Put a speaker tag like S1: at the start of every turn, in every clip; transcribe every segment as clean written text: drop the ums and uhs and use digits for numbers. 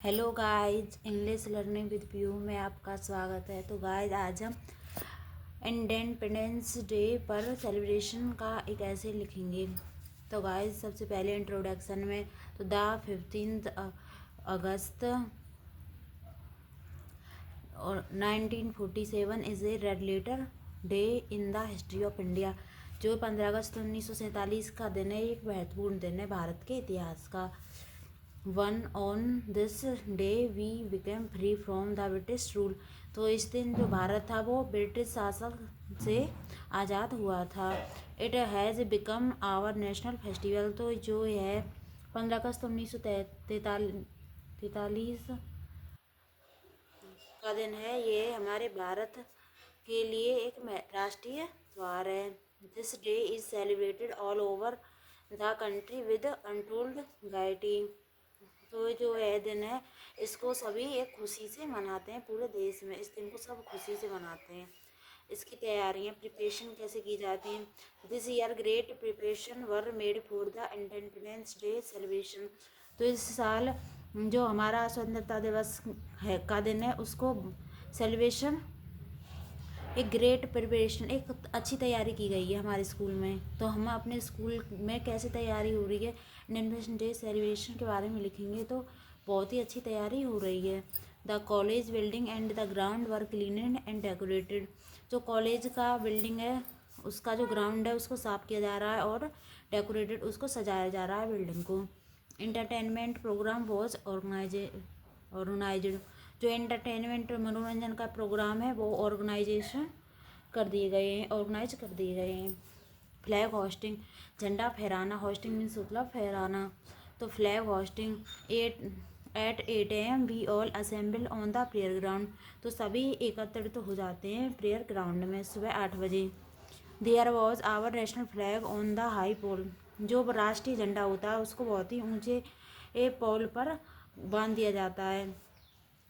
S1: Hello guys, English learning with PU में आपका स्वागत है। तो गाइस, आज हम इंडिपेंडेंस डे पर सेलिब्रेशन का एक ऐसे लिखेंगे। तो गाइस, सबसे पहले इंट्रोडक्शन में तो द 15 अगस्त और 1947 is a red letter day in the history of India. जो 15 अगस्त 1947 का दिन है, एक महत्वपूर्ण दिन है भारत के इतिहास का। One on this day we became free from the British rule. तो इस दिन जो भारत था वो ब्रिटिश शासन से आज़ाद हुआ था। It has become our national festival. तो जो है 15 अगस्त 1943 का दिन है, ये हमारे भारत के लिए एक राष्ट्रीय त्योहार है। This day is celebrated all over the country with untold gaiety. तो जो है दिन है, इसको सभी एक खुशी से मनाते हैं पूरे देश में। इस दिन को सब खुशी से मनाते हैं। इसकी तैयारियां प्रिपरेशन कैसे की जाती हैं। This year great preparation were made for the independence day celebration. तो इस साल जो हमारा स्वतंत्रता दिवस है का दिन है, उसको सेलिब्रेशन एक ग्रेट प्रिपरेशन, एक अच्छी तैयारी की गई है हमारे स्कूल में। तो हम अपने स्कूल में कैसे तैयारी हो रही है इंडिपेंडेंस डे सेलिब्रेशन के बारे में लिखेंगे। तो बहुत ही अच्छी तैयारी हो रही है। The college building and the ground were clean and decorated. जो कॉलेज का बिल्डिंग है, उसका जो ग्राउंड है उसको साफ किया जा रहा है और डेकोरेटेड, उसको सजाया जा रहा है बिल्डिंग को। Entertainment programme was organised. जो एंटरटेनमेंट मनोरंजन का प्रोग्राम है वो ऑर्गेनाइज कर दिए गए हैं। फ्लैग होस्टिंग, झंडा फहराना। होस्टिंग मीन्स मतलब फहराना। तो flag hoisting at 8 AM we all assemble on the prayer ground. तो सभी एकत्रित हो जाते हैं प्रेयर ग्राउंड में सुबह 8 बजे। There was our national flag on the high pole. जो राष्ट्रीय झंडा होता है उसको बहुत ही ऊंचे पोल पर बांध दिया जाता है।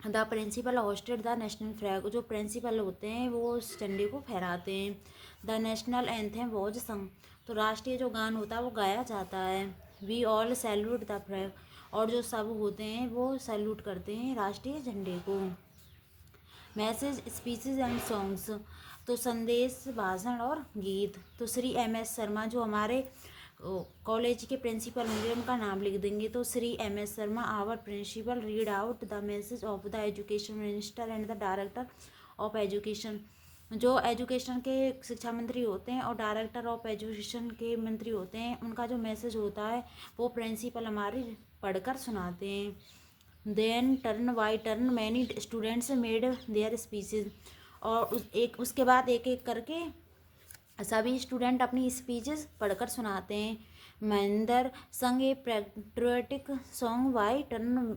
S1: The principal hoisted the national flag. जो प्रिंसिपल होते हैं वो उस झंडे को फहराते हैं। द नेशनल एंथम वॉज संग। तो राष्ट्रीय जो गान होता है वो गाया जाता है। We all salute the flag. और जो सब होते हैं वो सैल्यूट करते हैं राष्ट्रीय झंडे को। Message, speeches and songs. तो संदेश, भाषण और गीत। तो श्री MS शर्मा जो हमारे कॉलेज के प्रिंसिपल होंगे उनका नाम लिख देंगे। तो Shri MS Sharma our principal read out the message of the education minister and the director of education. जो एजुकेशन के शिक्षा मंत्री होते हैं और डायरेक्टर ऑफ एजुकेशन के मंत्री होते हैं, उनका जो मैसेज होता है वो प्रिंसिपल हमारे पढ़कर सुनाते हैं। Then turn by turn many students made their speeches. और उसके बाद एक एक करके सभी स्टूडेंट अपनी स्पीचेस पढ़कर सुनाते हैं। Mahendra sang a patriotic song by turn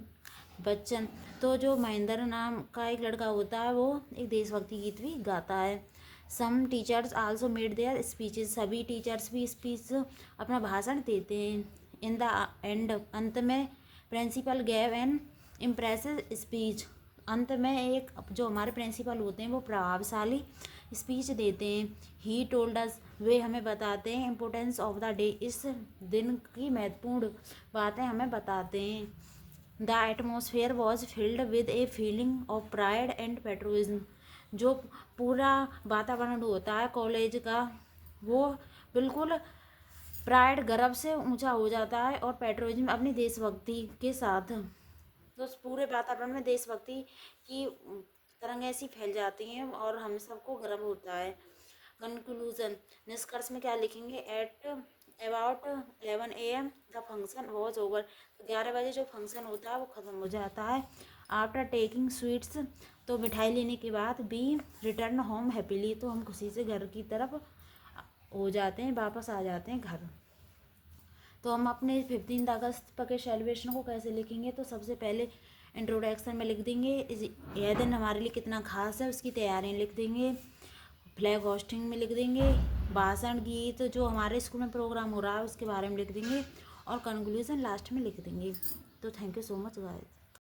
S1: Bachchan. तो जो महेंद्र नाम का एक लड़का होता है वो एक देशभक्ति गीत भी गाता है। Some teachers also made their speeches. सभी टीचर्स भी स्पीच अपना भाषण देते हैं। इन द एंड, अंत में principal gave an impressive speech. अंत में एक जो हमारे प्रिंसिपल होते हैं वो प्रभावशाली स्पीच देते हैं। ही टोल्ड अस, वे हमें बताते हैं इम्पोर्टेंस ऑफ द डे। इस दिन की महत्वपूर्ण बातें हमें बताते हैं। The atmosphere was filled with a feeling of pride and patriotism. जो पूरा वातावरण होता है कॉलेज का वो बिल्कुल प्राइड, गर्व से ऊंचा हो जाता है और पेट्रोइज्म अपनी देशभक्ति के साथ। तो उस पूरे वातावरण में देशभक्ति की तरंग ऐसी फैल जाती हैं और हम सबको गर्व होता है। कंक्लूजन, निष्कर्ष में क्या लिखेंगे। At about 11 AM the function was over. 11 बजे जो फंक्शन होता है वो ख़त्म हो जाता है। आफ्टर टेकिंग स्वीट्स, तो मिठाई लेने के बाद बी रिटर्न होम हैप्पीली। तो हम खुशी से घर की तरफ हो जाते हैं, वापस आ जाते हैं घर। तो हम अपने 15 अगस्त के सेलिब्रेशन को कैसे लिखेंगे। तो सबसे पहले इंट्रोडक्शन में लिख देंगे यह दिन हमारे लिए कितना खास है, उसकी तैयारियां लिख देंगे। फ्लैग होस्टिंग में लिख देंगे। भाषण, गीत जो हमारे स्कूल में प्रोग्राम हो रहा है उसके बारे में लिख देंगे और कंक्लूजन लास्ट में लिख देंगे। तो thank you so much guys.